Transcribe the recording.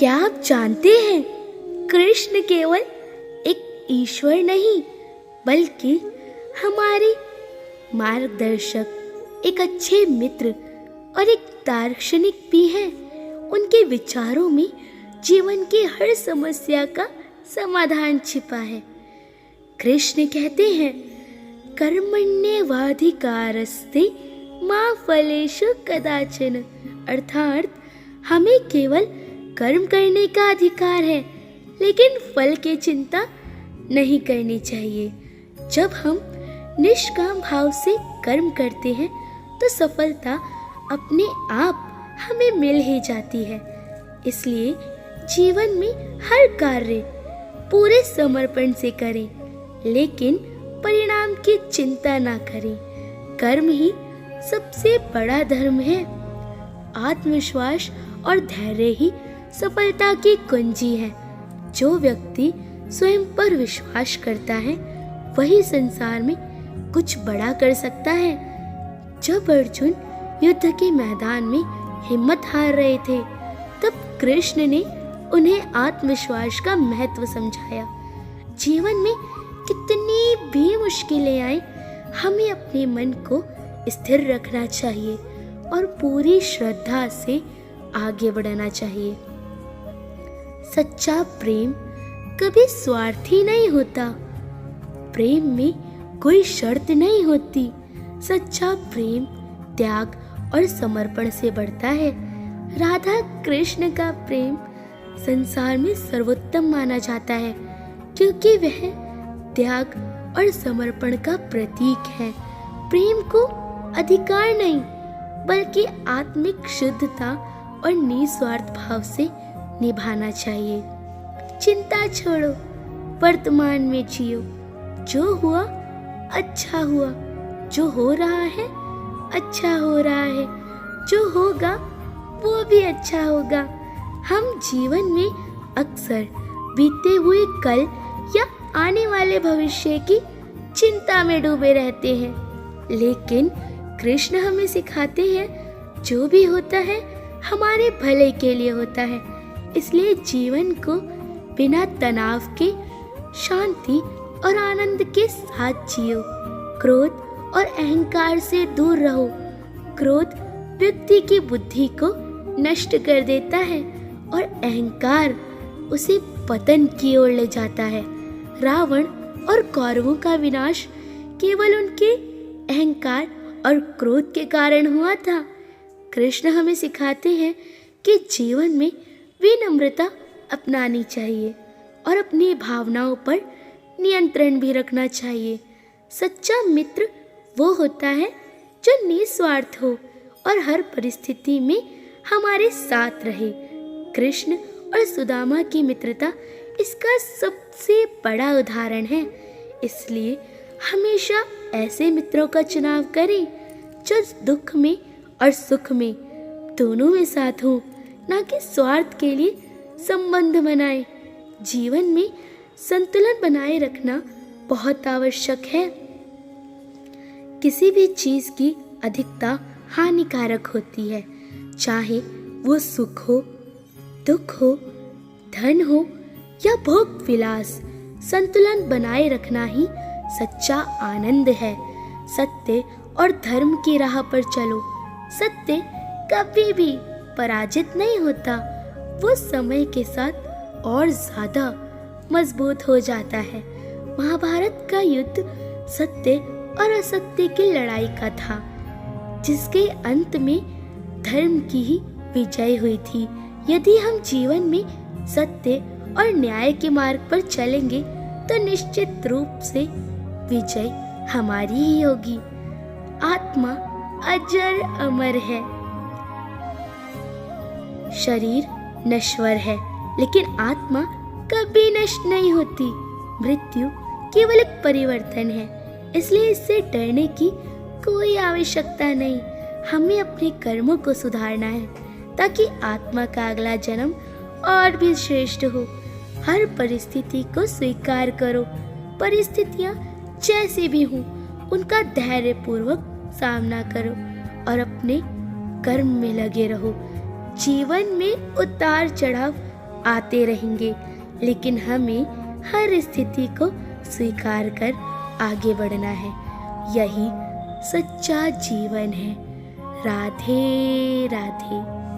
क्या आप जानते हैं, कृष्ण केवल एक ईश्वर नहीं बल्कि हमारे मार्गदर्शक, एक अच्छे मित्र और एक दार्शनिक भी हैं। उनके विचारों में जीवन की हर समस्या का समाधान छिपा है। कृष्ण कहते हैं, कर्मण्येवाधिकारस्ते मा फलेषु कदाचन, अर्थात हमें केवल कर्म करने का अधिकार है, लेकिन फल की चिंता नहीं करनी चाहिए। जब हम निष्काम भाव से कर्म करते हैं तो सफलता अपने आप हमें मिल ही जाती है। इसलिए जीवन में हर कार्य पूरे समर्पण से करें, लेकिन परिणाम की चिंता ना करें। कर्म ही सबसे बड़ा धर्म है। आत्मविश्वास और धैर्य ही सफलता की कुंजी है। जो व्यक्ति स्वयं पर विश्वास करता है वही संसार में कुछ बड़ा कर सकता है। जब अर्जुन युद्ध के मैदान में हिम्मत हार रहे थे, तब कृष्ण ने उन्हें आत्मविश्वास का महत्व समझाया। जीवन में कितनी भी मुश्किलें आए, हमें अपने मन को स्थिर रखना चाहिए और पूरी श्रद्धा से आगे बढ़ना चाहिए। सच्चा प्रेम कभी स्वार्थी नहीं होता। प्रेम में कोई शर्त नहीं होती। सच्चा प्रेम त्याग और समर्पण से बढ़ता है। राधा कृष्ण का प्रेम संसार में सर्वोत्तम माना जाता है, क्योंकि वह त्याग और समर्पण का प्रतीक है। प्रेम को अधिकार नहीं बल्कि आत्मिक शुद्धता और निस्वार्थ भाव से निभाना चाहिए। चिंता छोड़ो, वर्तमान में जियो। जो हुआ अच्छा हुआ, जो हो रहा है अच्छा हो रहा है, जो होगा वो भी अच्छा होगा। हम जीवन में अक्सर बीते हुए कल या आने वाले भविष्य की चिंता में डूबे रहते हैं, लेकिन कृष्ण हमें सिखाते हैं जो भी होता है हमारे भले के लिए होता है। इसलिए जीवन को बिना तनाव के शांति और आनंद के साथ जियो। क्रोध और अहंकार से दूर रहो। क्रोध व्यक्ति की बुद्धि को नष्ट कर देता है और अहंकार उसे पतन की ओर ले जाता है। रावण और कौरवों का विनाश केवल उनके अहंकार और क्रोध के कारण हुआ था। कृष्ण हमें सिखाते हैं कि जीवन में विनम्रता अपनानी चाहिए और अपनी भावनाओं पर नियंत्रण भी रखना चाहिए। सच्चा मित्र वो होता है जो निस्वार्थ हो और हर परिस्थिति में हमारे साथ रहे। कृष्ण और सुदामा की मित्रता इसका सबसे बड़ा उदाहरण है। इसलिए हमेशा ऐसे मित्रों का चुनाव करें जो दुख में और सुख में दोनों में साथ हो, ना कि स्वार्थ के लिए संबंध बनाए। जीवन में संतुलन बनाए रखना बहुत आवश्यक है। किसी भी चीज की अधिकता हानिकारक होती है, चाहे वो सुख हो, दुख हो, धन हो या भोग विलास। संतुलन बनाए रखना ही सच्चा आनंद है। सत्य और धर्म की राह पर चलो। सत्य कभी भी पराजित नहीं होता, वो समय के साथ और ज्यादा मजबूत हो जाता है। महाभारत का युद्ध सत्य और असत्य की लड़ाई का था, जिसके अंत में धर्म की ही विजय हुई थी। यदि हम जीवन में सत्य और न्याय के मार्ग पर चलेंगे तो निश्चित रूप से विजय हमारी ही होगी। आत्मा अजर अमर है। शरीर नश्वर है, लेकिन आत्मा कभी नष्ट नहीं होती। मृत्यु केवल एक परिवर्तन है, इसलिए इससे डरने की कोई आवश्यकता नहीं। हमें अपने कर्मों को सुधारना है ताकि आत्मा का अगला जन्म और भी श्रेष्ठ हो। हर परिस्थिति को स्वीकार करो। परिस्थितियां जैसी भी हों, उनका धैर्यपूर्वक सामना करो और अपने कर्म में लगे रहो। जीवन में उतार चढ़ाव आते रहेंगे, लेकिन हमें हर स्थिति को स्वीकार कर आगे बढ़ना है। यही सच्चा जीवन है। राधे राधे।